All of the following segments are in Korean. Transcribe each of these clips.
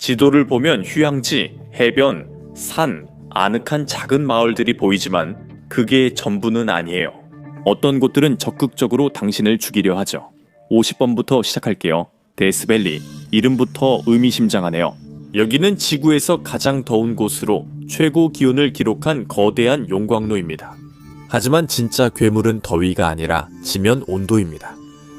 지도를 보면 휴양지, 해변, 산, 아늑한 작은 마을들이 보이지만 그게 전부는 아니에요. 어떤 곳들은 적극적으로 당신을 죽이려 하죠. 50번부터 시작할게요. 데스밸리, 이름부터 의미심장하네요. 여기는 지구에서 가장 더운 곳으로 최고 기온을 기록한 거대한 용광로입니다. 하지만 진짜 괴물은 더위가 아니라 지면 온도입니다.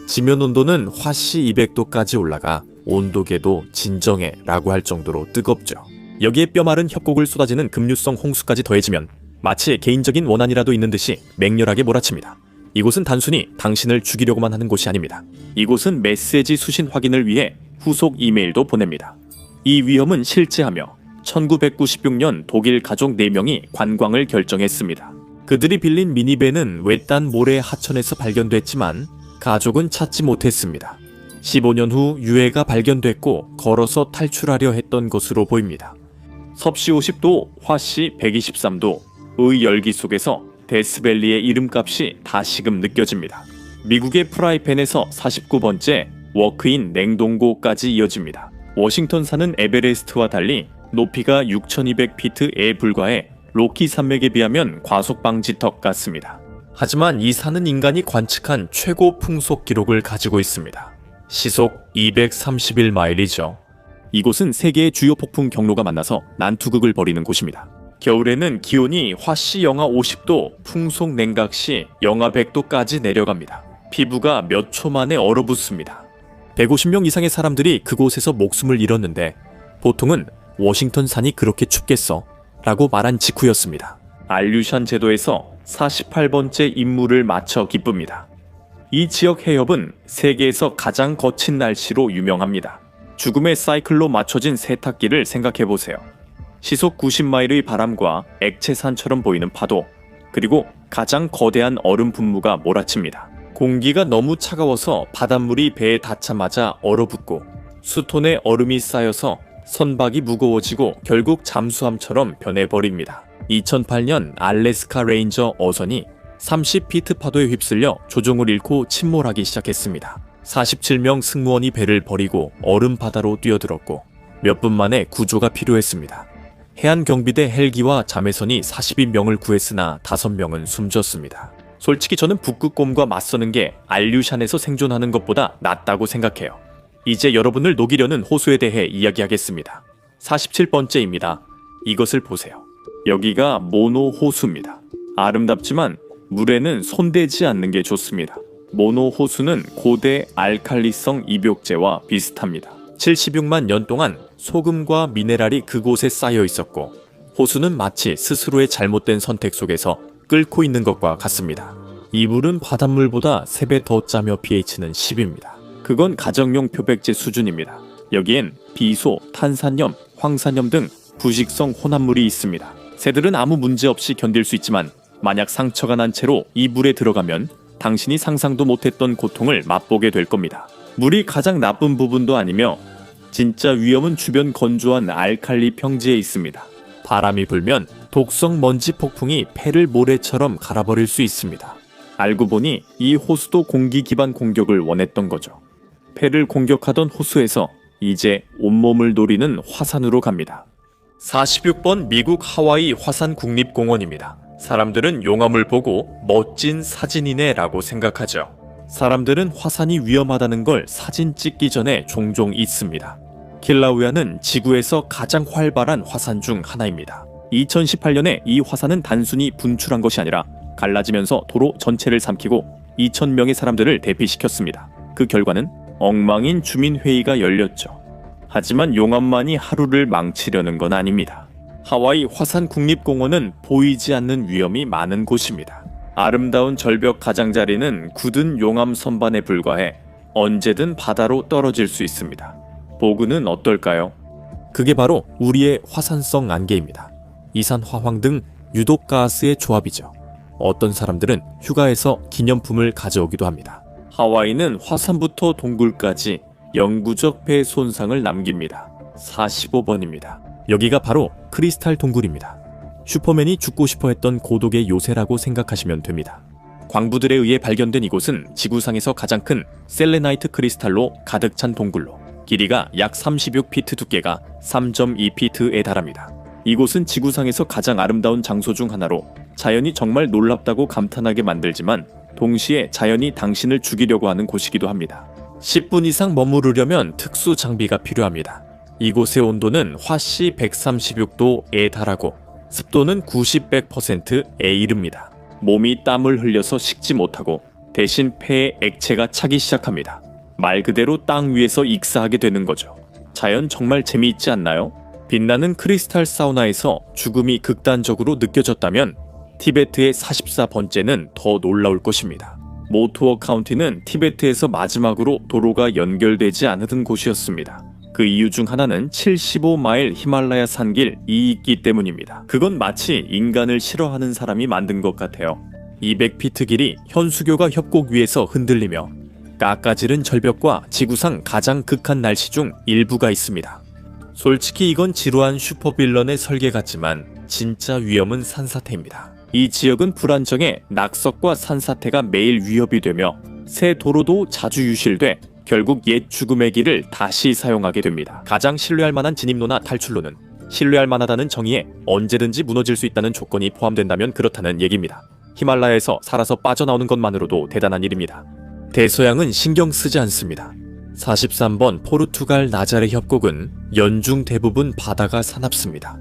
지면 온도는 화씨 200도까지 올라가 온도계도 진정해 라고 할 정도로 뜨겁죠. 여기에 뼈마른 협곡을 쏟아지는 급류성 홍수까지 더해지면 마치 개인적인 원한이라도 있는 듯이 맹렬하게 몰아칩니다. 이곳은 단순히 당신을 죽이려고만 하는 곳이 아닙니다. 이곳은 메시지 수신 확인을 위해 후속 이메일도 보냅니다. 이 위험은 실제하며 1996년 독일 가족 4명이 관광을 결정했습니다. 그들이 빌린 미니밴은 외딴 모래 하천에서 발견됐지만 가족은 찾지 못했습니다. 15년 후 유해가 발견됐고 걸어서 탈출하려 했던 것으로 보입니다. 섭씨 50도, 화씨 123도의 열기 속에서 데스밸리의 이름값이 다시금 느껴집니다. 미국의 프라이팬에서 49번째 워크인 냉동고까지 이어집니다. 워싱턴산은 에베레스트와 달리 높이가 6200피트에 불과해 로키 산맥에 비하면 과속방지턱 같습니다. 하지만 이 산은 인간이 관측한 최고 풍속 기록을 가지고 있습니다. 시속 231마일이죠. 이곳은 세계의 주요 폭풍 경로가 만나서 난투극을 벌이는 곳입니다. 겨울에는 기온이 화씨 영하 50도, 풍속 냉각시 영하 100도까지 내려갑니다. 피부가 몇 초 만에 얼어붙습니다. 150명 이상의 사람들이 그곳에서 목숨을 잃었는데 보통은 워싱턴 산이 그렇게 춥겠어? 라고 말한 직후였습니다. 알류샨 제도에서 48번째 임무를 마쳐 기쁩니다. 이 지역 해협은 세계에서 가장 거친 날씨로 유명합니다. 죽음의 사이클로 맞춰진 세탁기를 생각해보세요. 시속 90마일의 바람과 액체산처럼 보이는 파도, 그리고 가장 거대한 얼음 분무가 몰아칩니다. 공기가 너무 차가워서 바닷물이 배에 닿자마자 얼어붙고 수톤에 얼음이 쌓여서 선박이 무거워지고 결국 잠수함처럼 변해버립니다. 2008년 알래스카 레인저 어선이 30피트 파도에 휩쓸려 조종을 잃고 침몰하기 시작했습니다. 47명 승무원이 배를 버리고 얼음 바다로 뛰어들었고 몇 분 만에 구조가 필요했습니다. 해안경비대 헬기와 자매선이 42명을 구했으나 5명은 숨졌습니다. 솔직히 저는 북극곰과 맞서는 게 알류샨에서 생존하는 것보다 낫다고 생각해요. 이제 여러분을 녹이려는 호수에 대해 이야기하겠습니다. 47번째입니다. 이것을 보세요. 여기가 모노 호수입니다. 아름답지만 물에는 손대지 않는 게 좋습니다. 모노 호수는 고대 알칼리성 입욕제와 비슷합니다. 76만 년 동안 소금과 미네랄이 그곳에 쌓여 있었고 호수는 마치 스스로의 잘못된 선택 속에서 끓고 있는 것과 같습니다. 이 물은 바닷물보다 3배 더 짜며 pH는 10입니다. 그건 가정용 표백제 수준입니다. 여기엔 비소, 탄산염, 황산염 등 부식성 혼합물이 있습니다. 새들은 아무 문제 없이 견딜 수 있지만 만약 상처가 난 채로 이 물에 들어가면 당신이 상상도 못했던 고통을 맛보게 될 겁니다. 물이 가장 나쁜 부분도 아니며 진짜 위험은 주변 건조한 알칼리 평지에 있습니다. 바람이 불면 독성 먼지 폭풍이 폐를 모래처럼 갈아버릴 수 있습니다. 알고 보니 이 호수도 공기 기반 공격을 원했던 거죠. 폐를 공격하던 호수에서 이제 온몸을 노리는 화산으로 갑니다. 46번 미국 하와이 화산 국립공원입니다. 사람들은 용암을 보고 멋진 사진이네 라고 생각하죠. 사람들은 화산이 위험하다는 걸 사진 찍기 전에 종종 잊습니다. 킬라우야는 지구에서 가장 활발한 화산 중 하나입니다. 2018년에 이 화산은 단순히 분출한 것이 아니라 갈라지면서 도로 전체를 삼키고 2,000명의 사람들을 대피시켰습니다. 그 결과는 엉망인 주민회의가 열렸죠. 하지만 용암만이 하루를 망치려는 건 아닙니다. 하와이 화산 국립공원은 보이지 않는 위험이 많은 곳입니다. 아름다운 절벽 가장자리는 굳은 용암 선반에 불과해 언제든 바다로 떨어질 수 있습니다. 보그는 어떨까요? 그게 바로 우리의 화산성 안개입니다. 이산화황 등 유독가스의 조합이죠. 어떤 사람들은 휴가에서 기념품을 가져오기도 합니다. 하와이는 화산부터 동굴까지 영구적 폐 손상을 남깁니다. 45번입니다. 여기가 바로 크리스탈 동굴입니다. 슈퍼맨이 죽고 싶어 했던 고독의 요새라고 생각하시면 됩니다. 광부들에 의해 발견된 이곳은 지구상에서 가장 큰 셀레나이트 크리스탈로 가득 찬 동굴로 길이가 약 36피트, 두께가 3.2피트에 달합니다. 이곳은 지구상에서 가장 아름다운 장소 중 하나로 자연이 정말 놀랍다고 감탄하게 만들지만 동시에 자연이 당신을 죽이려고 하는 곳이기도 합니다. 10분 이상 머무르려면 특수 장비가 필요합니다. 이곳의 온도는 화씨 136도에 달하고 습도는 90~100%에 이릅니다. 몸이 땀을 흘려서 식지 못하고 대신 폐에 액체가 차기 시작합니다. 말 그대로 땅 위에서 익사하게 되는 거죠. 자연 정말 재미있지 않나요? 빛나는 크리스탈 사우나에서 죽음이 극단적으로 느껴졌다면 티베트의 44번째는 더 놀라울 것입니다. 모투어 카운티는 티베트에서 마지막으로 도로가 연결되지 않은 곳이었습니다. 그 이유 중 하나는 75마일 히말라야 산길이 있기 때문입니다. 그건 마치 인간을 싫어하는 사람이 만든 것 같아요. 200피트 길이 현수교가 협곡 위에서 흔들리며 깎아지른 절벽과 지구상 가장 극한 날씨 중 일부가 있습니다. 솔직히 이건 지루한 슈퍼빌런의 설계 같지만 진짜 위험은 산사태입니다. 이 지역은 불안정해 낙석과 산사태가 매일 위협이 되며 새 도로도 자주 유실돼 결국 옛 죽음의 길을 다시 사용하게 됩니다. 가장 신뢰할 만한 진입로나 탈출로는 신뢰할 만하다는 정의에 언제든지 무너질 수 있다는 조건이 포함된다면 그렇다는 얘기입니다. 히말라야에서 살아서 빠져나오는 것만으로도 대단한 일입니다. 대서양은 신경 쓰지 않습니다. 43번 포르투갈 나자레 협곡은 연중 대부분 바다가 사납습니다.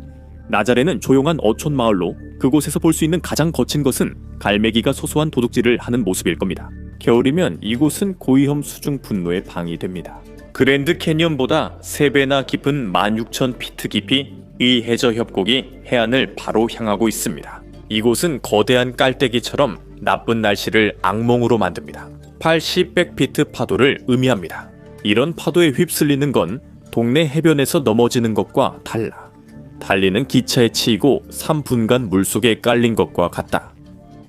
나자레는 조용한 어촌 마을로 그곳에서 볼 수 있는 가장 거친 것은 갈매기가 소소한 도둑질을 하는 모습일 겁니다. 겨울이면 이곳은 고위험 수중 분노의 방이 됩니다. 그랜드 캐니언보다 3배나 깊은 16,000피트 깊이 이 해저 협곡이 해안을 바로 향하고 있습니다. 이곳은 거대한 깔때기처럼 나쁜 날씨를 악몽으로 만듭니다. 80~100피트 파도를 의미합니다. 이런 파도에 휩쓸리는 건 동네 해변에서 넘어지는 것과 달라. 달리는 기차에 치이고 3분간 물속에 깔린 것과 같다.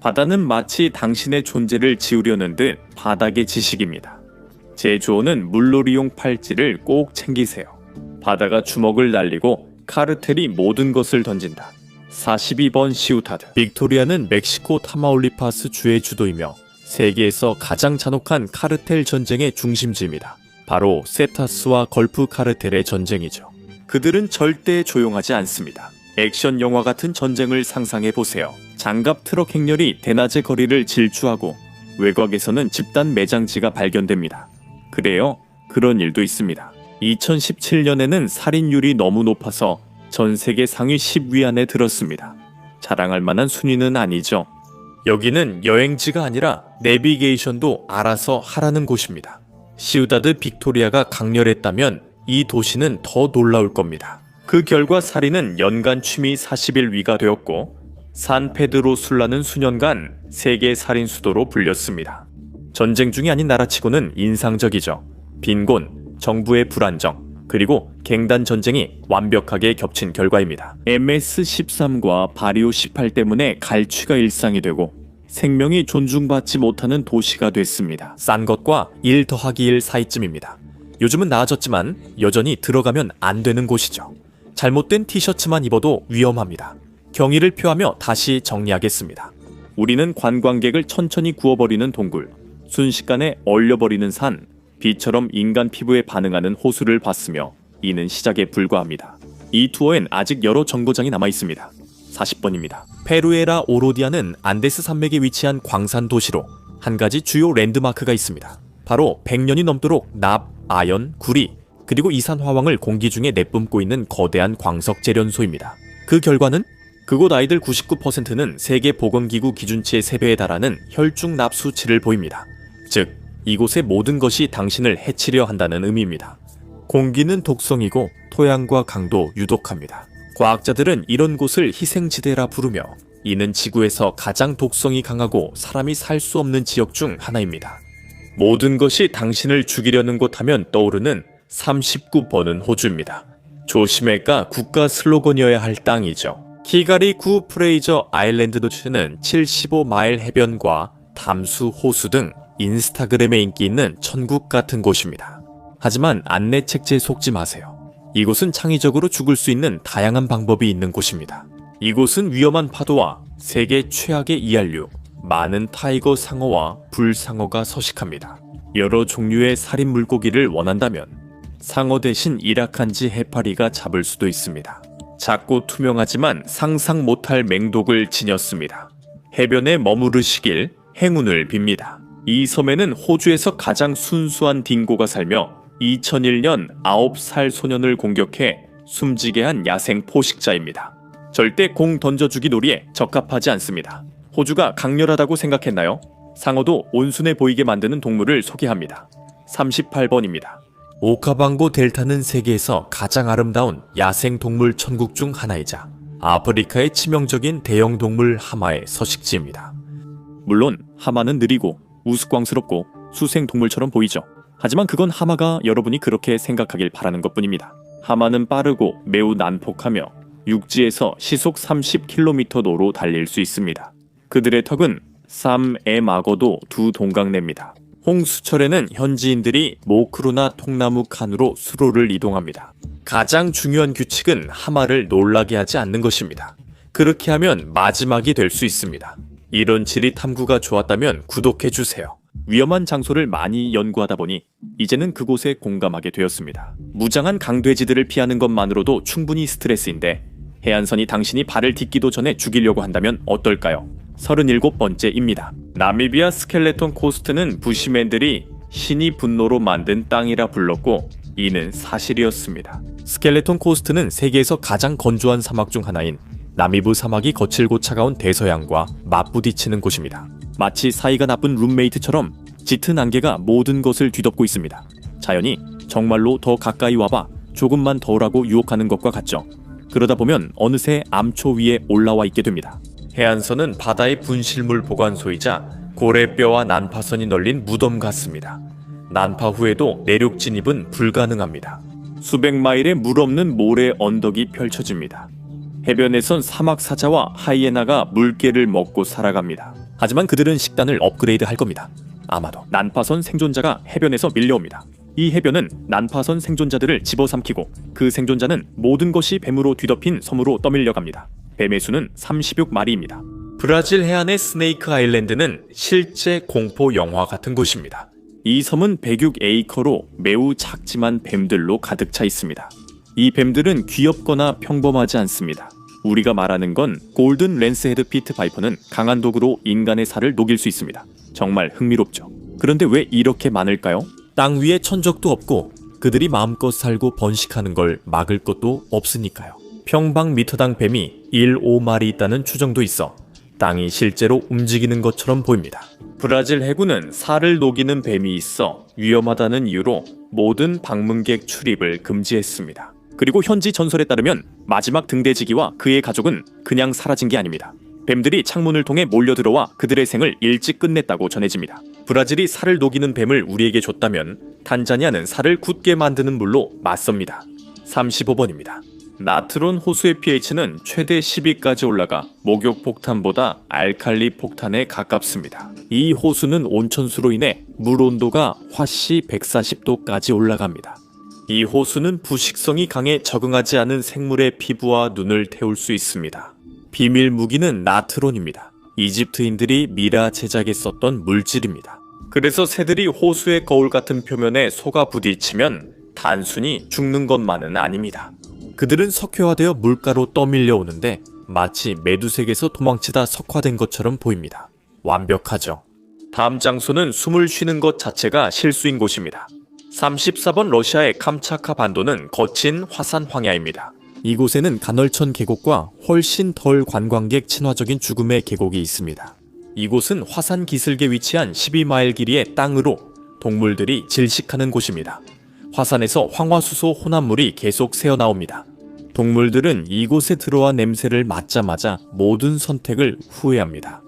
바다는 마치 당신의 존재를 지우려는 듯 바닥의 지식입니다. 제 조언은 물놀이용 팔찌를 꼭 챙기세요. 바다가 주먹을 날리고 카르텔이 모든 것을 던진다. 42번 시우타드. 빅토리아는 멕시코 타마울리파스 주의 주도이며 세계에서 가장 잔혹한 카르텔 전쟁의 중심지입니다. 바로 세타스와 걸프 카르텔의 전쟁이죠. 그들은 절대 조용하지 않습니다. 액션 영화 같은 전쟁을 상상해보세요. 장갑 트럭 행렬이 대낮에 거리를 질주하고 외곽에서는 집단 매장지가 발견됩니다. 그래요, 그런 일도 있습니다. 2017년에는 살인율이 너무 높아서 전 세계 상위 10위 안에 들었습니다. 자랑할 만한 순위는 아니죠. 여기는 여행지가 아니라 내비게이션도 알아서 하라는 곳입니다. 시우다드 빅토리아가 강렬했다면 이 도시는 더 놀라울 겁니다. 그 결과 살인은 연간 취미 40일 위가 되었고 산페드로 술라는 수년간 세계 살인 수도로 불렸습니다. 전쟁 중이 아닌 나라치고는 인상적이죠. 빈곤, 정부의 불안정, 그리고 갱단 전쟁이 완벽하게 겹친 결과입니다. MS-13과 바리오 18 때문에 갈취가 일상이 되고 생명이 존중받지 못하는 도시가 됐습니다. 싼 것과 1 더하기 1 사이쯤입니다. 요즘은 나아졌지만 여전히 들어가면 안 되는 곳이죠. 잘못된 티셔츠만 입어도 위험합니다. 경의를 표하며 다시 정리하겠습니다. 우리는 관광객을 천천히 구워버리는 동굴, 순식간에 얼려버리는 산, 비처럼 인간 피부에 반응하는 호수를 봤으며 이는 시작에 불과합니다. 이 투어엔 아직 여러 정거장이 남아있습니다. 40번입니다. 페루에라 오로디아는 안데스 산맥에 위치한 광산 도시로 한 가지 주요 랜드마크가 있습니다. 바로 100년이 넘도록 납, 아연, 구리, 그리고 이산 화황을 공기 중에 내뿜고 있는 거대한 광석 재련소입니다. 그 결과는 그곳 아이들 99%는 세계보건기구 기준치의 3배에 달하는 혈중 납 수치를 보입니다. 즉, 이곳의 모든 것이 당신을 해치려 한다는 의미입니다. 공기는 독성이고 토양과 강도 유독합니다. 과학자들은 이런 곳을 희생지대라 부르며 이는 지구에서 가장 독성이 강하고 사람이 살 수 없는 지역 중 하나입니다. 모든 것이 당신을 죽이려는 곳 하면 떠오르는 39번은 호주입니다. 조심해가 국가 슬로건이어야 할 땅이죠. 키가리 구 프레이저 아일랜드 도시는 75마일 해변과 담수 호수 등 인스타그램에 인기 있는 천국 같은 곳입니다. 하지만 안내 책자에 속지 마세요. 이곳은 창의적으로 죽을 수 있는 다양한 방법이 있는 곳입니다. 이곳은 위험한 파도와 세계 최악의 이알류, 많은 타이거 상어와 불상어가 서식합니다. 여러 종류의 살인 물고기를 원한다면 상어 대신 이라칸지 해파리가 잡을 수도 있습니다. 작고 투명하지만 상상 못할 맹독을 지녔습니다. 해변에 머무르시길 행운을 빕니다. 이 섬에는 호주에서 가장 순수한 딩고가 살며 2001년 9살 소년을 공격해 숨지게 한 야생 포식자입니다. 절대 공 던져주기 놀이에 적합하지 않습니다. 호주가 강렬하다고 생각했나요? 상어도 온순해 보이게 만드는 동물을 소개합니다. 38번입니다. 오카방고 델타는 세계에서 가장 아름다운 야생동물 천국 중 하나이자 아프리카의 치명적인 대형동물 하마의 서식지입니다. 물론 하마는 느리고 우스꽝스럽고 수생동물처럼 보이죠. 하지만 그건 하마가 여러분이 그렇게 생각하길 바라는 것뿐입니다. 하마는 빠르고 매우 난폭하며 육지에서 시속 30km로로 달릴 수 있습니다. 그들의 턱은 쌈의 악어도 두 동강냅니다. 홍수철에는 현지인들이 모크루나 통나무 칸으로 수로를 이동합니다. 가장 중요한 규칙은 하마를 놀라게 하지 않는 것입니다. 그렇게 하면 마지막이 될 수 있습니다. 이런 지리 탐구가 좋았다면 구독해주세요. 위험한 장소를 많이 연구하다 보니 이제는 그곳에 공감하게 되었습니다. 무장한 강돼지들을 피하는 것만으로도 충분히 스트레스인데 해안선이 당신이 발을 딛기도 전에 죽이려고 한다면 어떨까요? 37번째입니다. 나미비아 스켈레톤 코스트는 부시맨들이 신이 분노로 만든 땅이라 불렀고 이는 사실이었습니다. 스켈레톤 코스트는 세계에서 가장 건조한 사막 중 하나인 나미브 사막이 거칠고 차가운 대서양과 맞부딪히는 곳입니다. 마치 사이가 나쁜 룸메이트처럼 짙은 안개가 모든 것을 뒤덮고 있습니다. 자연이 정말로 더 가까이 와봐 조금만 더우라고 유혹하는 것과 같죠. 그러다 보면 어느새 암초 위에 올라와 있게 됩니다. 해안선은 바다의 분실물 보관소이자 고래뼈와 난파선이 널린 무덤 같습니다. 난파 후에도 내륙 진입은 불가능합니다. 수백 마일의 물 없는 모래 언덕이 펼쳐집니다. 해변에선 사막 사자와 하이에나가 물개를 먹고 살아갑니다. 하지만 그들은 식단을 업그레이드 할 겁니다. 아마도 난파선 생존자가 해변에서 밀려옵니다. 이 해변은 난파선 생존자들을 집어삼키고 그 생존자는 모든 것이 뱀으로 뒤덮인 섬으로 떠밀려갑니다. 뱀의 수는 36마리입니다. 브라질 해안의 스네이크 아일랜드는 실제 공포 영화 같은 곳입니다. 이 섬은 106에이커로 매우 작지만 뱀들로 가득 차 있습니다. 이 뱀들은 귀엽거나 평범하지 않습니다. 우리가 말하는 건 골든 랜스헤드 피트 바이퍼는 강한 독으로 인간의 살을 녹일 수 있습니다. 정말 흥미롭죠. 그런데 왜 이렇게 많을까요? 땅 위에 천적도 없고 그들이 마음껏 살고 번식하는 걸 막을 것도 없으니까요. 평방미터당 뱀이 1-5마리 있다는 추정도 있어 땅이 실제로 움직이는 것처럼 보입니다. 브라질 해군은 살을 녹이는 뱀이 있어 위험하다는 이유로 모든 방문객 출입을 금지했습니다. 그리고 현지 전설에 따르면 마지막 등대지기와 그의 가족은 그냥 사라진 게 아닙니다. 뱀들이 창문을 통해 몰려들어와 그들의 생을 일찍 끝냈다고 전해집니다. 브라질이 살을 녹이는 뱀을 우리에게 줬다면 탄자니아는 살을 굳게 만드는 물로 맞섭니다. 35번입니다. 나트론 호수의 pH는 최대 10위까지 올라가 목욕 폭탄보다 알칼리 폭탄에 가깝습니다. 이 호수는 온천수로 인해 물 온도가 화씨 140도까지 올라갑니다. 이 호수는 부식성이 강해 적응하지 않은 생물의 피부와 눈을 태울 수 있습니다. 비밀 무기는 나트론입니다. 이집트인들이 미라 제작에 썼던 물질입니다. 그래서 새들이 호수의 거울 같은 표면에 속아 부딪히면 단순히 죽는 것만은 아닙니다. 그들은 석회화되어 물가로 떠밀려 오는데 마치 메두색에서 도망치다 석화된 것처럼 보입니다. 완벽하죠. 다음 장소는 숨을 쉬는 것 자체가 실수인 곳입니다. 34번 러시아의 캄차카 반도는 거친 화산 황야입니다. 이곳에는 간헐천 계곡과 훨씬 덜 관광객 친화적인 죽음의 계곡이 있습니다. 이곳은 화산 기슭에 위치한 12마일 길이의 땅으로 동물들이 질식하는 곳입니다. 화산에서 황화수소 혼합물이 계속 새어나옵니다. 동물들은 이곳에 들어와 냄새를 맡자마자 모든 선택을 후회합니다.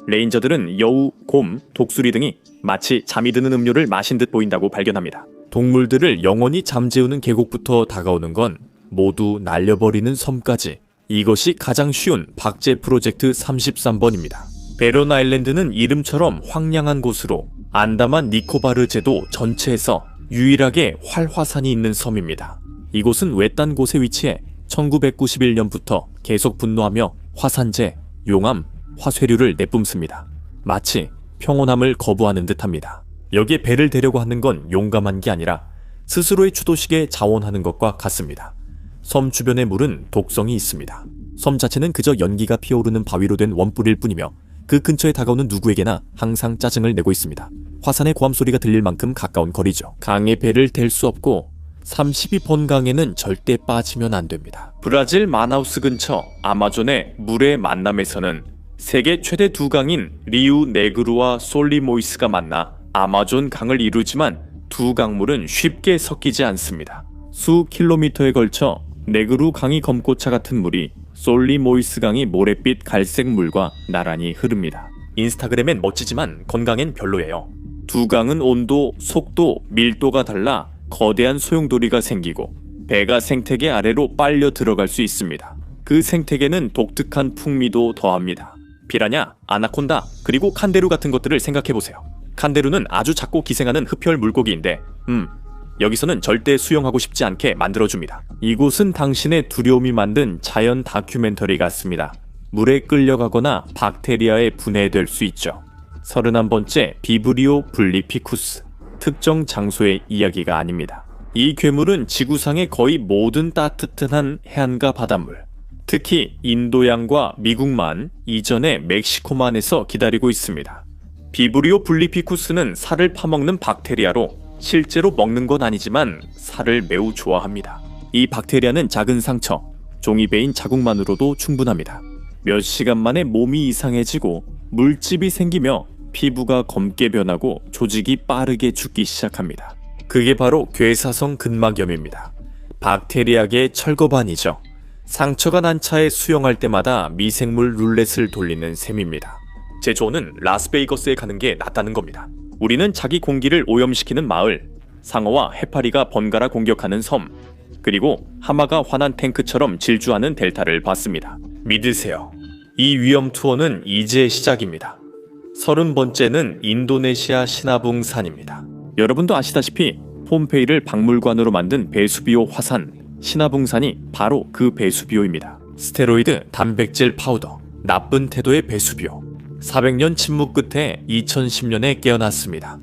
레인저들은 여우, 곰, 독수리 등이 마치 잠이 드는 음료를 마신 듯 보인다고 발견합니다. 동물들을 영원히 잠재우는 계곡부터 다가오는 건 모두 날려버리는 섬까지. 이것이 가장 쉬운 박제 프로젝트 33번입니다. 베론 아일랜드는 이름처럼 황량한 곳으로 안다만 니코바르 제도 전체에서 유일하게 활화산이 있는 섬입니다. 이곳은 외딴 곳에 위치해 1991년부터 계속 분노하며 화산재, 용암, 화쇄류를 내뿜습니다. 마치 평온함을 거부하는 듯합니다. 여기에 배를 대려고 하는 건 용감한 게 아니라 스스로의 추도식에 자원하는 것과 같습니다. 섬 주변의 물은 독성이 있습니다. 섬 자체는 그저 연기가 피어오르는 바위로 된 원뿔일 뿐이며 그 근처에 다가오는 누구에게나 항상 짜증을 내고 있습니다. 화산의 고함 소리가 들릴 만큼 가까운 거리죠. 강에 배를 댈 수 없고 32번 강에는 절대 빠지면 안 됩니다. 브라질 마나우스 근처 아마존의 물의 만남에서는 세계 최대 두 강인 리우 네그루와 솔리모이스가 만나 아마존 강을 이루지만 두 강물은 쉽게 섞이지 않습니다. 수 킬로미터에 걸쳐 네그루 강이 검고차 같은 물이 솔리모이스 강이 모래빛 갈색 물과 나란히 흐릅니다. 인스타그램엔 멋지지만 건강엔 별로예요. 두 강은 온도, 속도, 밀도가 달라 거대한 소용돌이가 생기고 배가 생태계 아래로 빨려 들어갈 수 있습니다. 그 생태계는 독특한 풍미도 더합니다. 피라냐, 아나콘다, 그리고 칸데루 같은 것들을 생각해보세요. 칸데루는 아주 작고 기생하는 흡혈 물고기인데 여기서는 절대 수영하고 싶지 않게 만들어줍니다. 이곳은 당신의 두려움이 만든 자연 다큐멘터리 같습니다. 물에 끌려가거나 박테리아에 분해될 수 있죠. 31번째 비브리오 블리피쿠스. 특정 장소의 이야기가 아닙니다. 이 괴물은 지구상의 거의 모든 따뜻한 해안가 바닷물, 특히 인도양과 미국만, 이전에 멕시코만에서 기다리고 있습니다. 비브리오 블리피쿠스는 살을 파먹는 박테리아로 실제로 먹는 건 아니지만 살을 매우 좋아합니다. 이 박테리아는 작은 상처, 종이배인 자국만으로도 충분합니다. 몇 시간 만에 몸이 이상해지고 물집이 생기며 피부가 검게 변하고 조직이 빠르게 죽기 시작합니다. 그게 바로 괴사성 근막염입니다. 박테리아계의 철거반이죠. 상처가 난 차에 수영할 때마다 미생물 룰렛을 돌리는 셈입니다. 제 조언은 라스베이거스에 가는 게 낫다는 겁니다. 우리는 자기 공기를 오염시키는 마을, 상어와 해파리가 번갈아 공격하는 섬, 그리고 하마가 화난 탱크처럼 질주하는 델타를 봤습니다. 믿으세요. 이 위험 투어는 이제 시작입니다. 30번째는 인도네시아 시나붕산입니다. 여러분도 아시다시피 폼페이를 박물관으로 만든 베수비오 화산, 시나붕산이 바로 그 베수비오입니다. 스테로이드, 단백질 파우더, 나쁜 태도의 베수비오. 400년 침묵 끝에 2010년에 깨어났습니다.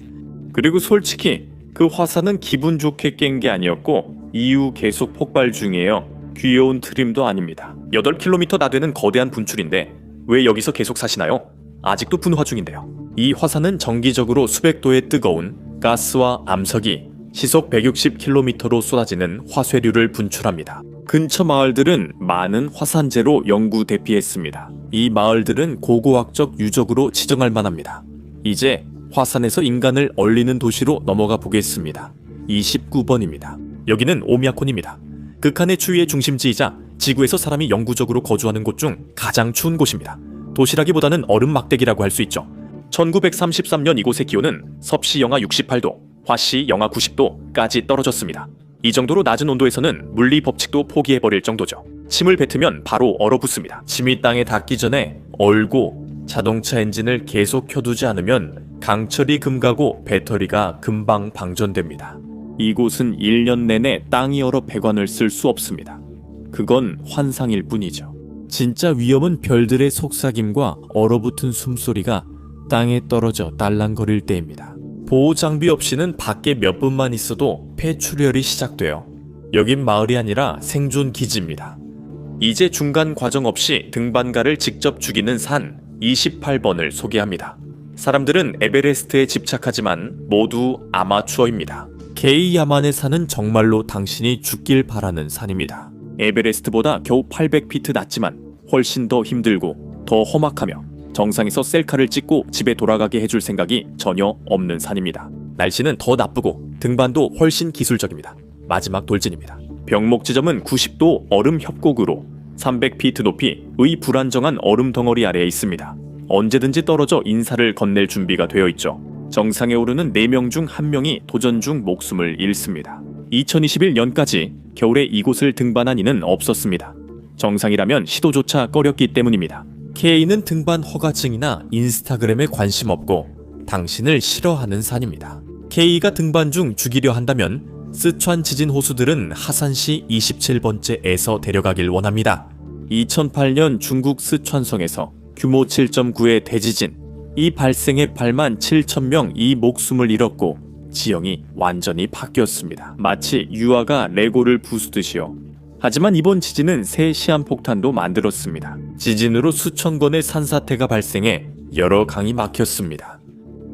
그리고 솔직히 그 화산은 기분 좋게 깬 게 아니었고 이후 계속 폭발 중이에요. 귀여운 트림도 아닙니다. 8km 나되는 거대한 분출인데 왜 여기서 계속 사시나요? 아직도 분화 중인데요. 이 화산은 정기적으로 수백 도의 뜨거운 가스와 암석이 시속 160km로 쏟아지는 화쇄류를 분출합니다. 근처 마을들은 많은 화산재로 영구 대피했습니다. 이 마을들은 고고학적 유적으로 지정할 만합니다. 이제 화산에서 인간을 얼리는 도시로 넘어가 보겠습니다. 29번입니다. 여기는 오미야콘입니다. 극한의 추위의 중심지이자 지구에서 사람이 영구적으로 거주하는 곳 중 가장 추운 곳입니다. 도시라기보다는 얼음 막대기라고 할 수 있죠. 1933년 이곳의 기온은 섭씨 영하 68도, 화씨 영하 90도까지 떨어졌습니다. 이 정도로 낮은 온도에서는 물리 법칙도 포기해버릴 정도죠. 침을 뱉으면 바로 얼어붙습니다. 침이 땅에 닿기 전에 얼고 자동차 엔진을 계속 켜두지 않으면 강철이 금가고 배터리가 금방 방전됩니다. 이곳은 1년 내내 땅이 얼어 배관을 쓸 수 없습니다. 그건 환상일 뿐이죠. 진짜 위험은 별들의 속삭임과 얼어붙은 숨소리가 땅에 떨어져 딸랑거릴 때입니다. 보호 장비 없이는 밖에 몇 분만 있어도 폐출혈이 시작돼요. 여긴 마을이 아니라 생존 기지입니다. 이제 중간 과정 없이 등반가를 직접 죽이는 산 28번을 소개합니다. 사람들은 에베레스트에 집착하지만 모두 아마추어입니다. 게이야만의 산은 정말로 당신이 죽길 바라는 산입니다. 에베레스트보다 겨우 800피트 낮지만 훨씬 더 힘들고 더 험악하며 정상에서 셀카를 찍고 집에 돌아가게 해줄 생각이 전혀 없는 산입니다. 날씨는 더 나쁘고 등반도 훨씬 기술적입니다. 마지막 돌진입니다. 병목 지점은 90도 얼음 협곡으로 300피트 높이 의 불안정한 얼음 덩어리 아래에 있습니다. 언제든지 떨어져 인사를 건넬 준비가 되어 있죠. 정상에 오르는 4명 중 1명이 도전 중 목숨을 잃습니다. 2021년까지 겨울에 이곳을 등반한 이는 없었습니다. 정상이라면 시도조차 꺼렸기 때문입니다. K는 등반 허가증이나 인스타그램에 관심 없고 당신을 싫어하는 산입니다. K가 등반 중 죽이려 한다면 스촨 지진 호수들은 하산시 27번째에서 데려가길 원합니다. 2008년 중국 스촨성에서 규모 7.9의 대지진, 이 발생에 8만 7천 명이 목숨을 잃었고 지형이 완전히 바뀌었습니다. 마치 유아가 레고를 부수듯이요. 하지만 이번 지진은 새 시한폭탄도 만들었습니다. 지진으로 수천 건의 산사태가 발생해 여러 강이 막혔습니다.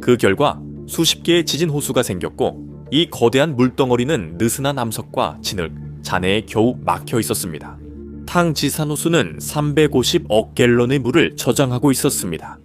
그 결과 수십 개의 지진 호수가 생겼고 이 거대한 물덩어리는 느슨한 암석과 진흙, 잔해에 겨우 막혀 있었습니다. 탕지산 호수는 350억 갤런의 물을 저장하고 있었습니다.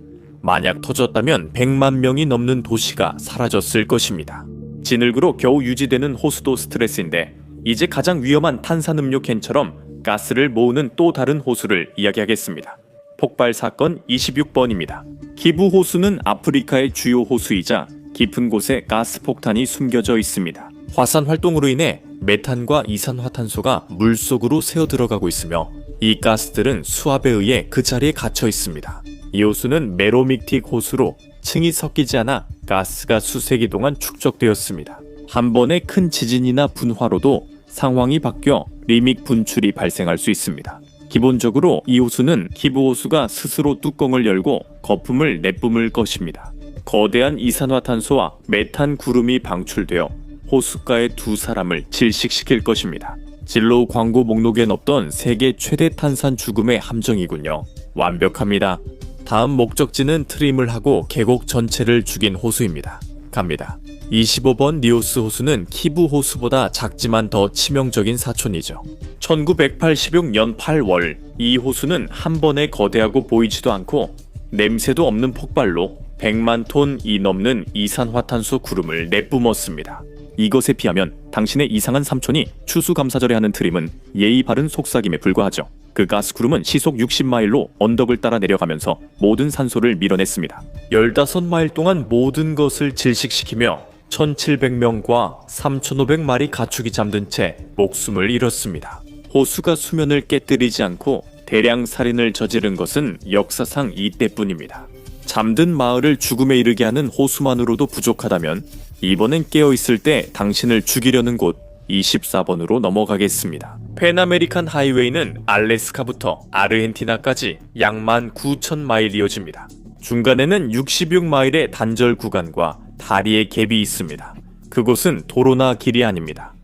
만약 터졌다면 100만 명이 넘는 도시가 사라졌을 것입니다. 진흙으로 겨우 유지되는 호수도 스트레스인데 이제 가장 위험한 탄산음료 캔처럼 가스를 모으는 또 다른 호수를 이야기하겠습니다. 폭발 사건 26번입니다. 키부 호수는 아프리카의 주요 호수이자 깊은 곳에 가스 폭탄이 숨겨져 있습니다. 화산 활동으로 인해 메탄과 이산화탄소가 물속으로 새어 들어가고 있으며 이 가스들은 수압에 의해 그 자리에 갇혀 있습니다. 이 호수는 메로믹틱 호수로 층이 섞이지 않아 가스가 수세기 동안 축적되었습니다. 한 번의 큰 지진이나 분화로도 상황이 바뀌어 리믹 분출이 발생할 수 있습니다. 기본적으로 이 호수는 키부 호수가 스스로 뚜껑을 열고 거품을 내뿜을 것입니다. 거대한 이산화탄소와 메탄 구름이 방출되어 호숫가의 두 사람을 질식시킬 것입니다. 진로우 광고 목록엔 없던 세계 최대 탄산 죽음의 함정이군요. 완벽합니다. 다음 목적지는 트림을 하고 계곡 전체를 죽인 호수입니다. 갑니다. 25번 니오스 호수는 키부 호수보다 작지만 더 치명적인 사촌이죠. 1986년 8월 이 호수는 한 번에 거대하고 보이지도 않고 냄새도 없는 폭발로 100만 톤이 넘는 이산화탄소 구름을 내뿜었습니다. 이것에 비하면 당신의 이상한 삼촌이 추수감사절에 하는 트림은 예의 바른 속삭임에 불과하죠. 그 가스구름은 시속 60마일로 언덕을 따라 내려가면서 모든 산소를 밀어냈습니다. 15마일 동안 모든 것을 질식시키며 1700명과 3500마리 가축이 잠든 채 목숨을 잃었습니다. 호수가 수면을 깨뜨리지 않고 대량 살인을 저지른 것은 역사상 이때뿐입니다. 잠든 마을을 죽음에 이르게 하는 호수만으로도 부족하다면 이번엔 깨어있을 때 당신을 죽이려는 곳 24번으로 넘어가겠습니다. 펜아메리칸 하이웨이는 알래스카부터 아르헨티나까지 약 19,000마일 이어집니다. 중간에는 66마일의 단절 구간과 다리의 갭이 있습니다. 그곳은 도로나 길이 아닙니다.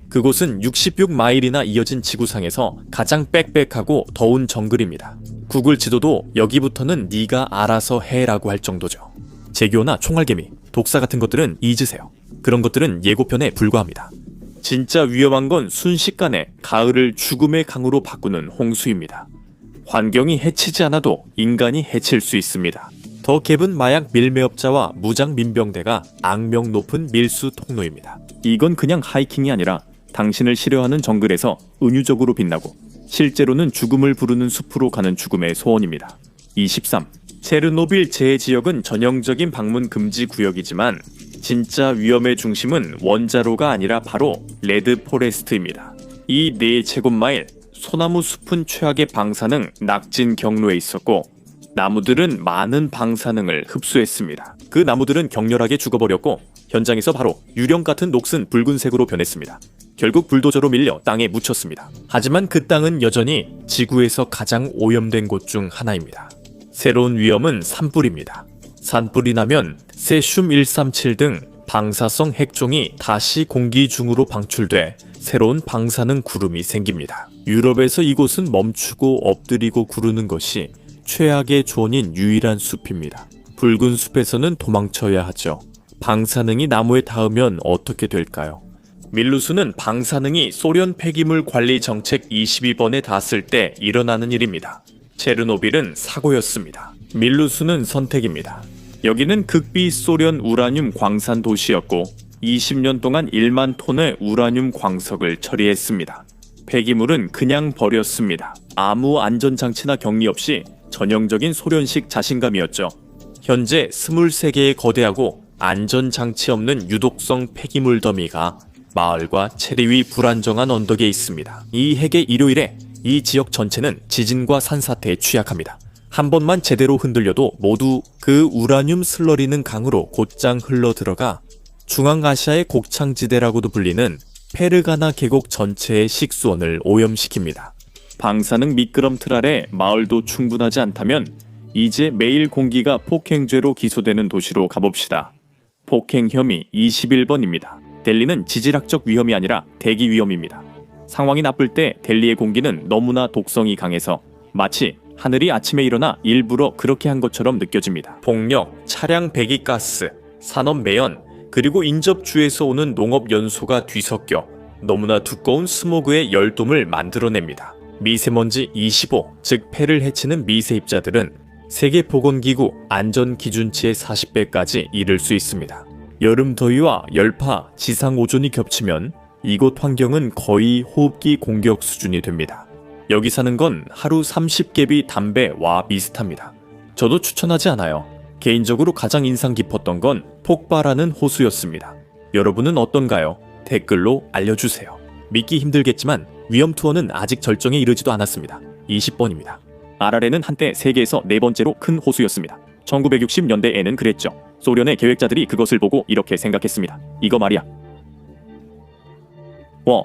그곳은 66마일이나 이어진 지구상에서 가장 빽빽하고 더운 정글입니다. 구글 지도도 여기부터는 네가 알아서 해라고 할 정도죠. 재규어나 총알개미, 독사 같은 것들은 잊으세요. 그런 것들은 예고편에 불과합니다. 진짜 위험한 건 순식간에 가을을 죽음의 강으로 바꾸는 홍수입니다. 환경이 해치지 않아도 인간이 해칠 수 있습니다. 더 갭은 마약 밀매업자와 무장 민병대가 악명 높은 밀수 통로입니다. 이건 그냥 하이킹이 아니라 당신을 싫어하는 정글에서 은유적으로 빛나고 실제로는 죽음을 부르는 숲으로 가는 죽음의 소원입니다. 23. 체르노빌 재해지역은 전형적인 방문 금지 구역이지만 진짜 위험의 중심은 원자로가 아니라 바로 레드 포레스트입니다. 이 4제곱마일 소나무 숲은 최악의 방사능 낙진 경로에 있었고 나무들은 많은 방사능을 흡수했습니다. 그 나무들은 격렬하게 죽어버렸고 현장에서 바로 유령 같은 녹슨 붉은색으로 변했습니다. 결국 불도저로 밀려 땅에 묻혔습니다. 하지만 그 땅은 여전히 지구에서 가장 오염된 곳 중 하나입니다. 새로운 위험은 산불입니다. 산불이 나면 세슘 137 등 방사성 핵종이 다시 공기 중으로 방출돼 새로운 방사능 구름이 생깁니다. 유럽에서 이곳은 멈추고 엎드리고 구르는 것이 최악의 조언인 유일한 숲입니다. 붉은 숲에서는 도망쳐야 하죠. 방사능이 나무에 닿으면 어떻게 될까요? 밀루스는 방사능이 소련 폐기물 관리 정책 22번에 닿았을 때 일어나는 일입니다. 체르노빌은 사고였습니다. 밀루스는 선택입니다. 여기는 극비 소련 우라늄 광산 도시였고 20년 동안 1만 톤의 우라늄 광석을 처리했습니다. 폐기물은 그냥 버렸습니다. 아무 안전장치나 격리 없이 전형적인 소련식 자신감이었죠. 현재 23개의 거대하고 안전장치 없는 유독성 폐기물 더미가 마을과 체리 위 불안정한 언덕에 있습니다. 이 핵의 일요일에 이 지역 전체는 지진과 산사태에 취약합니다. 한 번만 제대로 흔들려도 모두 그 우라늄 슬러리는 강으로 곧장 흘러들어가 중앙아시아의 곡창지대라고도 불리는 페르가나 계곡 전체의 식수원을 오염시킵니다. 방사능 미끄럼틀 아래 마을도 충분하지 않다면 이제 매일 공기가 폭행죄로 기소되는 도시로 가봅시다. 폭행 혐의 21번입니다. 델리는 지질학적 위험이 아니라 대기 위험입니다. 상황이 나쁠 때 델리의 공기는 너무나 독성이 강해서 마치 하늘이 아침에 일어나 일부러 그렇게 한 것처럼 느껴집니다. 폭력, 차량 배기가스, 산업 매연, 그리고 인접주에서 오는 농업 연소가 뒤섞여 너무나 두꺼운 스모그의 열돔을 만들어냅니다. 미세먼지 25, 즉 폐를 해치는 미세입자들은 세계보건기구 안전기준치의 40배까지 이를 수 있습니다. 여름 더위와 열파, 지상오존이 겹치면 이곳 환경은 거의 호흡기 공격 수준이 됩니다. 여기 사는 건 하루 30개비 담배와 비슷합니다. 저도 추천하지 않아요. 개인적으로 가장 인상 깊었던 건 폭발하는 호수였습니다. 여러분은 어떤가요? 댓글로 알려주세요. 믿기 힘들겠지만 위험 투어는 아직 절정에 이르지도 않았습니다. 20번입니다. 아라레는 한때 세계에서 네 번째로 큰 호수였습니다. 1960년대에는 그랬죠. 소련의 계획자들이 그것을 보고 이렇게 생각했습니다. 이거 말이야.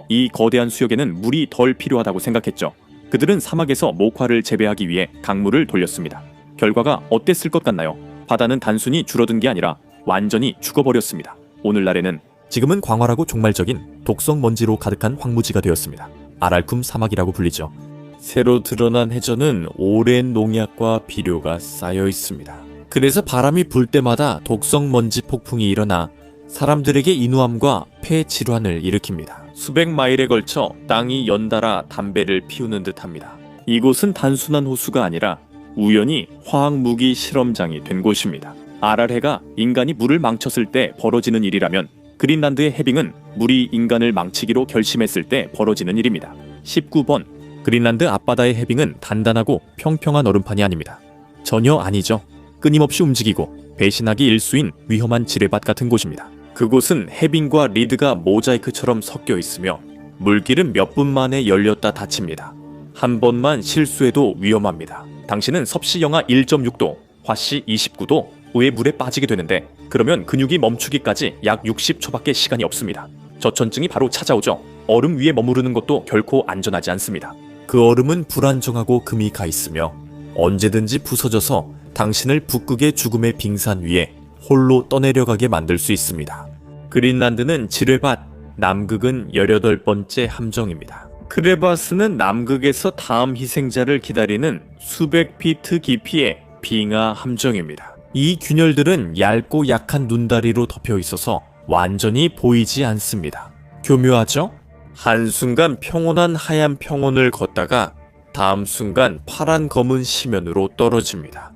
이 거대한 수역에는 물이 덜 필요하다고 생각했죠. 그들은 사막에서 목화를 재배하기 위해 강물을 돌렸습니다. 결과가 어땠을 것 같나요? 바다는 단순히 줄어든 게 아니라 완전히 죽어버렸습니다. 오늘날에는 지금은 광활하고 종말적인 독성 먼지로 가득한 황무지가 되었습니다. 아랄쿰 사막이라고 불리죠. 새로 드러난 해저는 오랜 농약과 비료가 쌓여 있습니다. 그래서 바람이 불 때마다 독성 먼지 폭풍이 일어나 사람들에게 인후암과 폐 질환을 일으킵니다. 수백 마일에 걸쳐 땅이 연달아 담배를 피우는 듯합니다. 이곳은 단순한 호수가 아니라 우연히 화학무기 실험장이 된 곳입니다. 아랄해가 인간이 물을 망쳤을 때 벌어지는 일이라면 그린란드의 해빙은 물이 인간을 망치기로 결심했을 때 벌어지는 일입니다. 19번. 그린란드 앞바다의 해빙은 단단하고 평평한 얼음판이 아닙니다. 전혀 아니죠. 끊임없이 움직이고 배신하기 일수인 위험한 지뢰밭 같은 곳입니다. 그곳은 해빙과 리드가 모자이크처럼 섞여 있으며 물길은 몇 분 만에 열렸다 닫힙니다. 한 번만 실수해도 위험합니다. 당신은 섭씨 영하 1.6도, 화씨 29도의 물에 빠지게 되는데 그러면 근육이 멈추기까지 약 60초밖에 시간이 없습니다. 저천증이 바로 찾아오죠. 얼음 위에 머무르는 것도 결코 안전하지 않습니다. 그 얼음은 불안정하고 금이 가 있으며 언제든지 부서져서 당신을 북극의 죽음의 빙산 위에 홀로 떠내려가게 만들 수 있습니다. 그린란드는 지뢰밭, 남극은 18번째 함정입니다. 크레바스는 남극에서 다음 희생자를 기다리는 수백 피트 깊이의 빙하 함정입니다. 이 균열들은 얇고 약한 눈다리로 덮여 있어서 완전히 보이지 않습니다. 교묘하죠? 한순간 평온한 하얀 평원을 걷다가 다음 순간 파란 검은 시면으로 떨어집니다.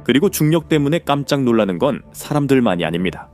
그리고 중력 때문에 깜짝 놀라는 건 사람들만이 아닙니다.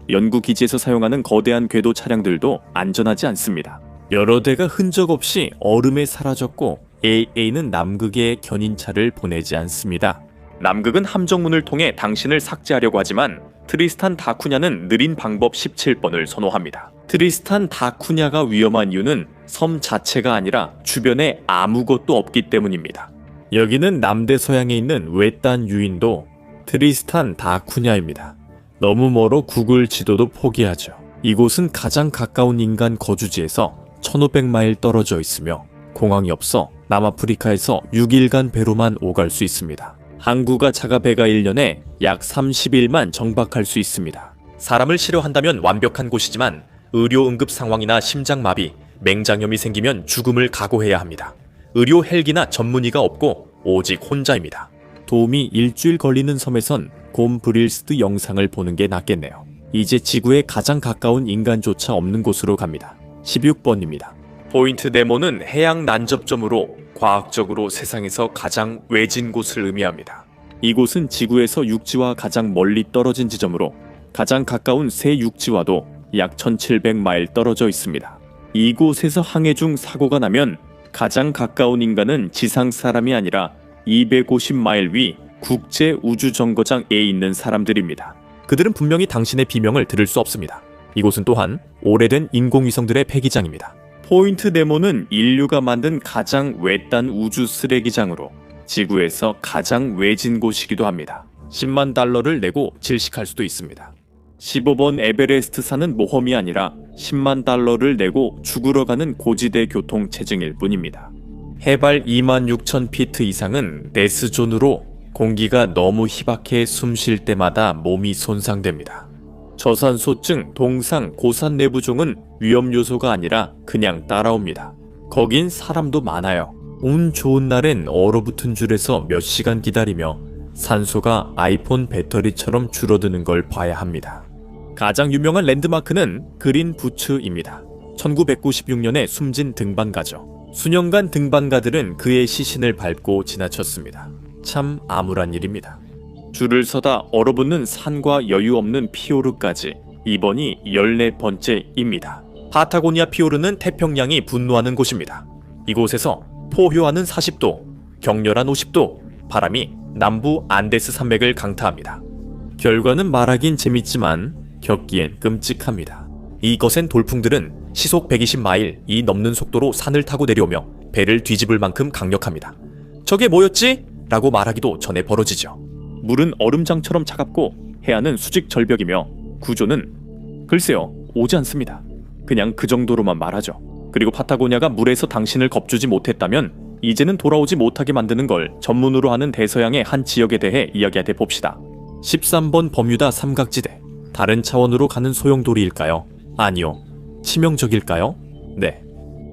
연구기지에서 사용하는 거대한 궤도 차량들도 안전하지 않습니다. 여러 대가 흔적 없이 얼음에 사라졌고 AA는 남극에 견인차를 보내지 않습니다. 남극은 함정문을 통해 당신을 삭제하려고 하지만 트리스탄 다쿠냐는 느린 방법 17번을 선호합니다. 트리스탄 다쿠냐가 위험한 이유는 섬 자체가 아니라 주변에 아무것도 없기 때문입니다. 여기는 남대서양에 있는 외딴 유인도 트리스탄 다쿠냐입니다. 너무 멀어 구글 지도도 포기하죠. 이곳은 가장 가까운 인간 거주지에서 1500마일 떨어져 있으며 공항이 없어 남아프리카에서 6일간 배로만 오갈 수 있습니다. 항구가 작아 배가 1년에 약 30일만 정박할 수 있습니다. 사람을 싫어한다면 완벽한 곳이지만 의료 응급 상황이나 심장마비, 맹장염이 생기면 죽음을 각오해야 합니다. 의료 헬기나 전문의가 없고 오직 혼자입니다. 도움이 일주일 걸리는 섬에선 곰 브릴스트 영상을 보는 게 낫겠네요. 이제 지구에 가장 가까운 인간조차 없는 곳으로 갑니다. 16번입니다. 포인트 네모는 해양 난접점으로 과학적으로 세상에서 가장 외진 곳을 의미합니다. 이곳은 지구에서 육지와 가장 멀리 떨어진 지점으로 가장 가까운 새 육지와도 약 1700마일 떨어져 있습니다. 이곳에서 항해 중 사고가 나면 가장 가까운 인간은 지상 사람이 아니라 250마일 위 국제우주정거장에 있는 사람들입니다. 그들은 분명히 당신의 비명을 들을 수 없습니다. 이곳은 또한 오래된 인공위성들의 폐기장입니다. 포인트 네모는 인류가 만든 가장 외딴 우주 쓰레기장으로 지구에서 가장 외진 곳이기도 합니다. 10만 달러를 내고 질식할 수도 있습니다. 15번 에베레스트 산은 모험이 아니라 10만 달러를 내고 죽으러 가는 고지대 교통체증일 뿐입니다. 해발 26,000피트 이상은 데스존으로 공기가 너무 희박해 숨 쉴 때마다 몸이 손상됩니다. 저산소증, 동상, 고산 내부종은 위험 요소가 아니라 그냥 따라옵니다. 거긴 사람도 많아요. 운 좋은 날엔 얼어붙은 줄에서 몇 시간 기다리며 산소가 아이폰 배터리처럼 줄어드는 걸 봐야 합니다. 가장 유명한 랜드마크는 그린 부츠입니다. 1996년에 숨진 등반가죠. 수년간 등반가들은 그의 시신을 밟고 지나쳤습니다. 참 암울한 일입니다. 줄을 서다 얼어붙는 산과 여유 없는 피오르까지 이번이 14번째입니다. 파타고니아 피오르는 태평양이 분노하는 곳입니다. 이곳에서 포효하는 40도, 격렬한 50도, 바람이 남부 안데스 산맥을 강타합니다. 결과는 말하긴 재밌지만 겪기엔 끔찍합니다. 이 거센 돌풍들은 시속 120마일 이 넘는 속도로 산을 타고 내려오며 배를 뒤집을 만큼 강력합니다. 저게 뭐였지? 라고 말하기도 전에 벌어지죠. 물은 얼음장처럼 차갑고 해안은 수직 절벽이며 구조는 글쎄요, 오지 않습니다. 그냥 그 정도로만 말하죠. 그리고 파타고니아가 물에서 당신을 겁주지 못했다면 이제는 돌아오지 못하게 만드는 걸 전문으로 하는 대서양의 한 지역에 대해 이야기해 봅시다. 13번 버뮤다 삼각지대. 다른 차원으로 가는 소용돌이일까요? 아니요. 치명적일까요? 네.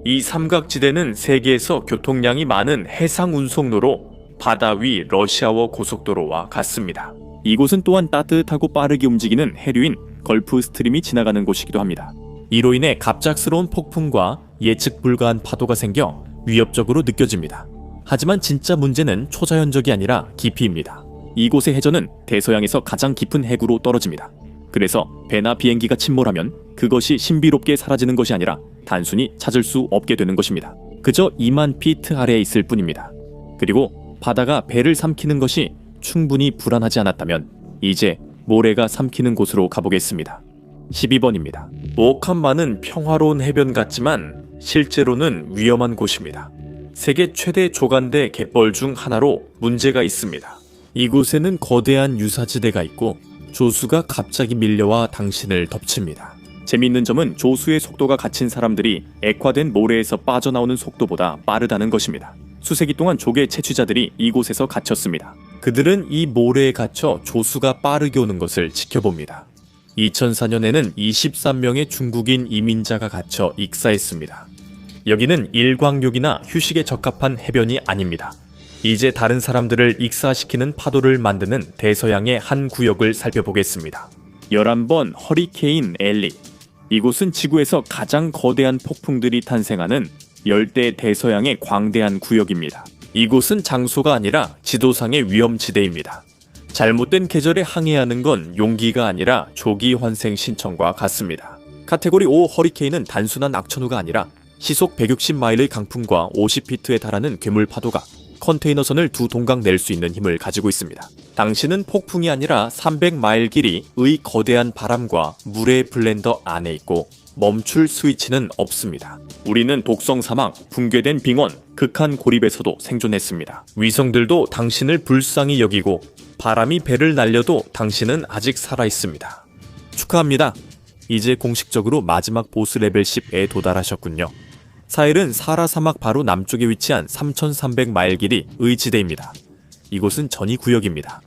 이 삼각지대는 세계에서 교통량이 많은 해상 운송로로 바다 위 러시아워 고속도로와 같습니다. 이곳은 또한 따뜻하고 빠르게 움직이는 해류인 걸프 스트림이 지나가는 곳이기도 합니다. 이로 인해 갑작스러운 폭풍과 예측 불가한 파도가 생겨 위협적으로 느껴집니다. 하지만 진짜 문제는 초자연적이 아니라 깊이입니다. 이곳의 해저는 대서양에서 가장 깊은 해구로 떨어집니다. 그래서 배나 비행기가 침몰하면 그것이 신비롭게 사라지는 것이 아니라 단순히 찾을 수 없게 되는 것입니다. 그저 2만 피트 아래에 있을 뿐입니다. 그리고 바다가 배를 삼키는 것이 충분히 불안하지 않았다면 이제 모래가 삼키는 곳으로 가보겠습니다. 12번입니다. 오칸마는 평화로운 해변 같지만 실제로는 위험한 곳입니다. 세계 최대 조간대 갯벌 중 하나로 문제가 있습니다. 이곳에는 거대한 유사지대가 있고 조수가 갑자기 밀려와 당신을 덮칩니다. 재미있는 점은 조수의 속도가 갇힌 사람들이 액화된 모래에서 빠져나오는 속도보다 빠르다는 것입니다. 수세기 동안 조개 채취자들이 이곳에서 갇혔습니다. 그들은 이 모래에 갇혀 조수가 빠르게 오는 것을 지켜봅니다. 2004년에는 23명의 중국인 이민자가 갇혀 익사했습니다. 여기는 일광욕이나 휴식에 적합한 해변이 아닙니다. 이제 다른 사람들을 익사시키는 파도를 만드는 대서양의 한 구역을 살펴보겠습니다. 11번 허리케인 엘리. 이곳은 지구에서 가장 거대한 폭풍들이 탄생하는 열대 대서양의 광대한 구역입니다. 이곳은 장소가 아니라 지도상의 위험지대입니다. 잘못된 계절에 항해하는 건 용기가 아니라 조기 환생 신청과 같습니다. 카테고리 5 허리케인은 단순한 악천후가 아니라 시속 160마일의 강풍과 50피트에 달하는 괴물 파도가 컨테이너선을 두 동강 낼 수 있는 힘을 가지고 있습니다. 당신은 폭풍이 아니라 300마일 길이의 거대한 바람과 물의 블렌더 안에 있고 멈출 스위치는 없습니다. 우리는 독성 사막, 붕괴된 빙원, 극한 고립에서도 생존했습니다. 위성들도 당신을 불쌍히 여기고 바람이 배를 날려도 당신은 아직 살아있습니다. 축하합니다. 이제 공식적으로 마지막 보스 레벨 10에 도달하셨군요. 사헬은 사라 사막 바로 남쪽에 위치한 3,300마일 길이의 지대입니다. 이곳은 전이 구역입니다.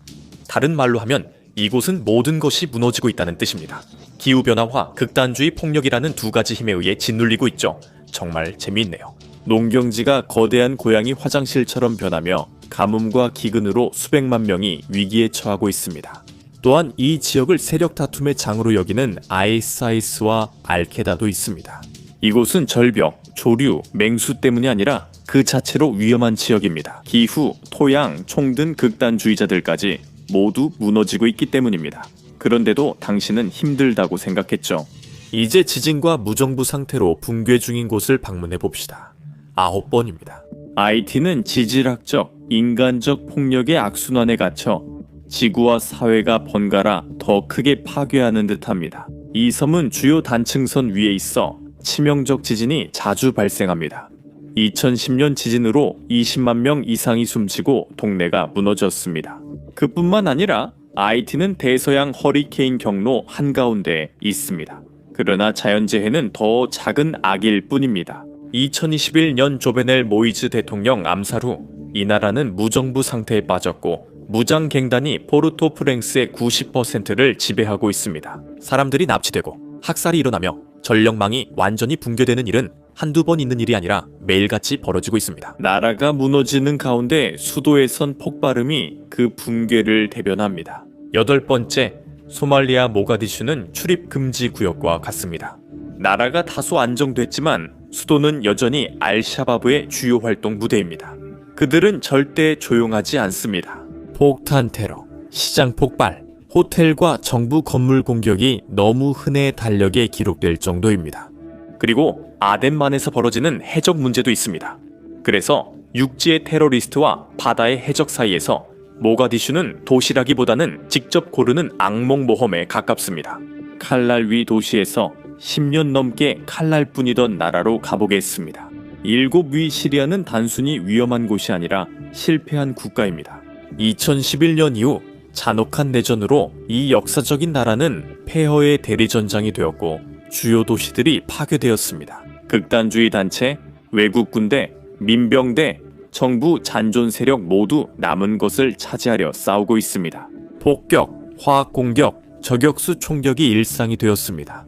다른 말로 하면 이곳은 모든 것이 무너지고 있다는 뜻입니다. 기후변화와 극단주의 폭력이라는 두 가지 힘에 의해 짓눌리고 있죠. 정말 재미있네요. 농경지가 거대한 고양이 화장실처럼 변하며 가뭄과 기근으로 수백만 명이 위기에 처하고 있습니다. 또한 이 지역을 세력 다툼의 장으로 여기는 아이사이스와 알케다도 있습니다. 이곳은 절벽, 조류, 맹수 때문이 아니라 그 자체로 위험한 지역입니다. 기후, 토양, 총 등 극단주의자들까지 모두 무너지고 있기 때문입니다. 그런데도 당신은 힘들다고 생각했죠. 이제 지진과 무정부 상태로 붕괴 중인 곳을 방문해 봅시다. 9번입니다. IT는 지질학적, 인간적 폭력의 악순환에 갇혀 지구와 사회가 번갈아 더 크게 파괴하는 듯합니다. 이 섬은 주요 단층선 위에 있어 치명적 지진이 자주 발생합니다. 2010년 지진으로 20만 명 이상이 숨지고 동네가 무너졌습니다. 그뿐만 아니라 IT는 대서양 허리케인 경로 한가운데에 있습니다. 그러나 자연재해는 더 작은 악일 뿐입니다. 2021년 조베넬 모이즈 대통령 암살 후 이 나라는 무정부 상태에 빠졌고 무장갱단이 포르토프랭스의 90%를 지배하고 있습니다. 사람들이 납치되고 학살이 일어나며 전력망이 완전히 붕괴되는 일은 한두 번 있는 일이 아니라 매일같이 벌어지고 있습니다. 나라가 무너지는 가운데 수도에선 폭발음이 그 붕괴를 대변합니다. 8번째, 소말리아 모가디슈는 출입 금지 구역과 같습니다. 나라가 다소 안정됐지만 수도는 여전히 알샤바브의 주요 활동 무대입니다. 그들은 절대 조용하지 않습니다. 폭탄 테러, 시장 폭발, 호텔과 정부 건물 공격이 너무 흔해 달력에 기록될 정도입니다. 그리고 아덴만에서 벌어지는 해적 문제도 있습니다. 그래서 육지의 테러리스트와 바다의 해적 사이에서 모가디슈는 도시라기보다는 직접 고르는 악몽 모험에 가깝습니다. 칼날 위 도시에서 10년 넘게 칼날뿐이던 나라로 가보겠습니다. 7위 시리아는 단순히 위험한 곳이 아니라 실패한 국가입니다. 2011년 이후 잔혹한 내전으로 이 역사적인 나라는 폐허의 대리전장이 되었고 주요 도시들이 파괴되었습니다. 극단주의 단체, 외국 군대, 민병대, 정부 잔존 세력 모두 남은 것을 차지하려 싸우고 있습니다. 폭격, 화학 공격, 저격수 총격이 일상이 되었습니다.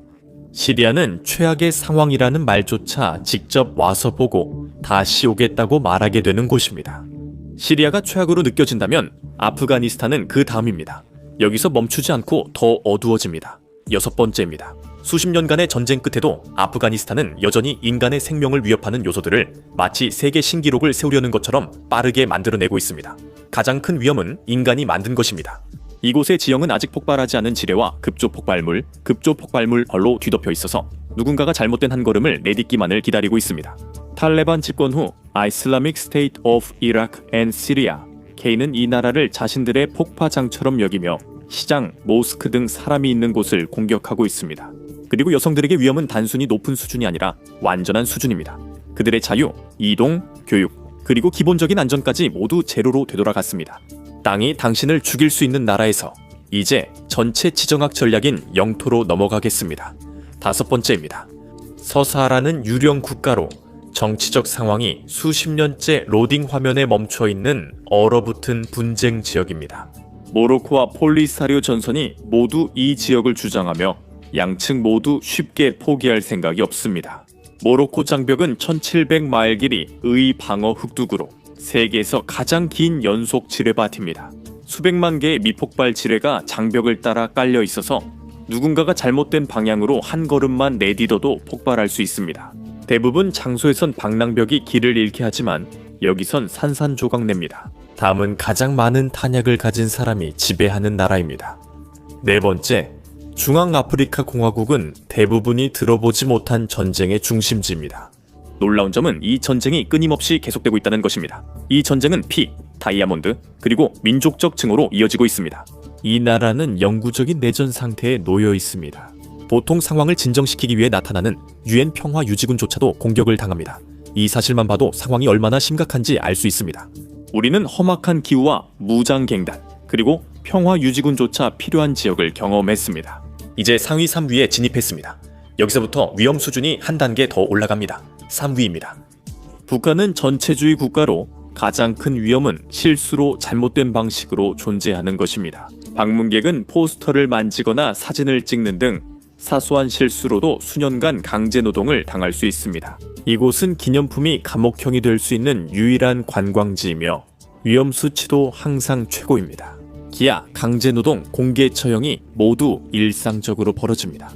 시리아는 최악의 상황이라는 말조차 직접 와서 보고 다시 오겠다고 말하게 되는 곳입니다. 시리아가 최악으로 느껴진다면 아프가니스탄은 그 다음입니다. 여기서 멈추지 않고 더 어두워집니다. 6번째입니다. 수십 년간의 전쟁 끝에도 아프가니스탄은 여전히 인간의 생명을 위협하는 요소들을 마치 세계 신기록을 세우려는 것처럼 빠르게 만들어내고 있습니다. 가장 큰 위험은 인간이 만든 것입니다. 이곳의 지형은 아직 폭발하지 않은 지뢰와 급조폭발물 벌로 뒤덮여 있어서 누군가가 잘못된 한 걸음을 내딛기만을 기다리고 있습니다. 탈레반 집권 후 Islamic State of Iraq and Syria, K는 이 나라를 자신들의 폭파장처럼 여기며 시장, 모스크 등 사람이 있는 곳을 공격하고 있습니다. 그리고 여성들에게 위험은 단순히 높은 수준이 아니라 완전한 수준입니다. 그들의 자유, 이동, 교육, 그리고 기본적인 안전까지 모두 제로로 되돌아갔습니다. 땅이 당신을 죽일 수 있는 나라에서 이제 전체 지정학 전략인 영토로 넘어가겠습니다. 5번째입니다. 서사하라는 유령 국가로 정치적 상황이 수십 년째 로딩 화면에 멈춰있는 얼어붙은 분쟁 지역입니다. 모로코와 폴리사리오 전선이 모두 이 지역을 주장하며 양측 모두 쉽게 포기할 생각이 없습니다. 모로코 장벽은 1700마일 길이 의 방어 흑두구로 세계에서 가장 긴 연속 지뢰밭입니다. 수백만 개의 미폭발 지뢰가 장벽을 따라 깔려 있어서 누군가가 잘못된 방향으로 한 걸음만 내딛어도 폭발할 수 있습니다. 대부분 장소에선 방랑벽이 길을 잃게 하지만 여기선 산산조각냅니다. 다음은 가장 많은 탄약을 가진 사람이 지배하는 나라입니다. 4번째, 중앙아프리카 공화국은 대부분이 들어보지 못한 전쟁의 중심지입니다. 놀라운 점은 이 전쟁이 끊임없이 계속되고 있다는 것입니다. 이 전쟁은 피, 다이아몬드, 그리고 민족적 증오로 이어지고 있습니다. 이 나라는 영구적인 내전 상태에 놓여 있습니다. 보통 상황을 진정시키기 위해 나타나는 UN 평화 유지군조차도 공격을 당합니다. 이 사실만 봐도 상황이 얼마나 심각한지 알 수 있습니다. 우리는 험악한 기후와 무장갱단, 그리고 평화 유지군조차 필요한 지역을 경험했습니다. 이제 상위 3위에 진입했습니다. 여기서부터 위험 수준이 한 단계 더 올라갑니다. 3위입니다. 북한은 전체주의 국가로 가장 큰 위험은 실수로 잘못된 방식으로 존재하는 것입니다. 방문객은 포스터를 만지거나 사진을 찍는 등 사소한 실수로도 수년간 강제노동을 당할 수 있습니다. 이곳은 기념품이 감옥형이 될 수 있는 유일한 관광지이며 위험 수치도 항상 최고입니다. 기아, 강제노동, 공개 처형이 모두 일상적으로 벌어집니다.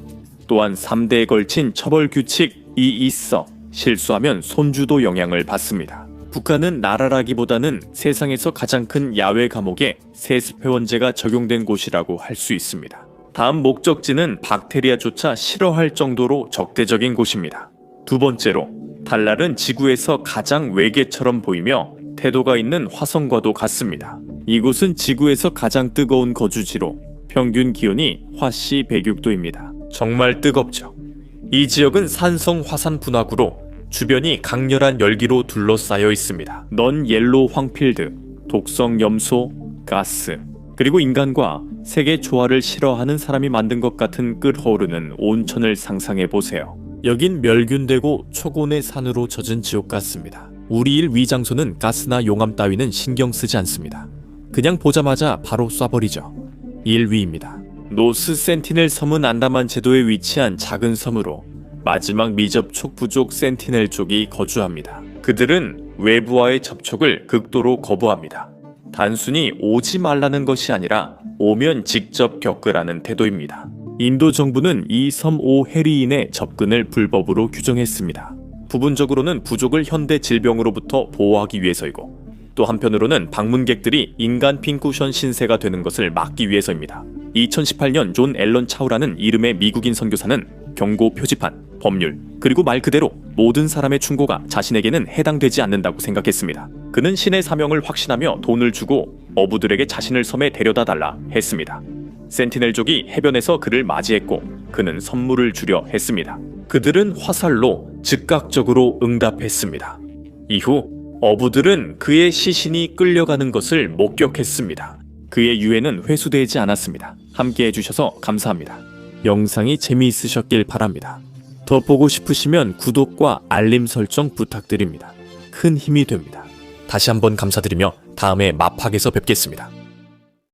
또한 3대에 걸친 처벌 규칙이 있어 실수하면 손주도 영향을 받습니다. 북한은 나라라기보다는 세상에서 가장 큰 야외 감옥에 세습회원제가 적용된 곳이라고 할 수 있습니다. 다음 목적지는 박테리아조차 싫어할 정도로 적대적인 곳입니다. 2번째로, 달날은 지구에서 가장 외계처럼 보이며 태도가 있는 화성과도 같습니다. 이곳은 지구에서 가장 뜨거운 거주지로 평균 기온이 화씨 106도입니다. 정말 뜨겁죠. 이 지역은 산성 화산 분화구로 주변이 강렬한 열기로 둘러싸여 있습니다. 넌 옐로우 황필드, 독성 염소, 가스, 그리고 인간과 세계 조화를 싫어하는 사람이 만든 것 같은 끓어오르는 온천을 상상해보세요. 여긴 멸균되고 초고의 산으로 젖은 지옥 같습니다. 우리 일 위장소는 가스나 용암 따위는 신경 쓰지 않습니다. 그냥 보자마자 바로 쏴버리죠. 1위입니다. 노스 센티넬 섬은 안다만 제도에 위치한 작은 섬으로 마지막 미접촉 부족 센티넬 쪽이 거주합니다. 그들은 외부와의 접촉을 극도로 거부합니다. 단순히 오지 말라는 것이 아니라 오면 직접 겪으라는 태도입니다. 인도 정부는 이 섬 오헤리인의 접근을 불법으로 규정했습니다. 부분적으로는 부족을 현대 질병으로부터 보호하기 위해서이고 또 한편으로는 방문객들이 인간 핑쿠션 신세가 되는 것을 막기 위해서입니다. 2018년 존 앨런 차우라는 이름의 미국인 선교사는 경고 표지판, 법률, 그리고 말 그대로 모든 사람의 충고가 자신에게는 해당되지 않는다고 생각했습니다. 그는 신의 사명을 확신하며 돈을 주고 어부들에게 자신을 섬에 데려다 달라 했습니다. 센티넬족이 해변에서 그를 맞이했고 그는 선물을 주려 했습니다. 그들은 화살로 즉각적으로 응답했습니다. 이후 어부들은 그의 시신이 끌려가는 것을 목격했습니다. 그의 유해는 회수되지 않았습니다. 함께 해주셔서 감사합니다. 영상이 재미있으셨길 바랍니다. 더 보고 싶으시면 구독과 알림 설정 부탁드립니다. 큰 힘이 됩니다. 다시 한번 감사드리며 다음에 마팍에서 뵙겠습니다.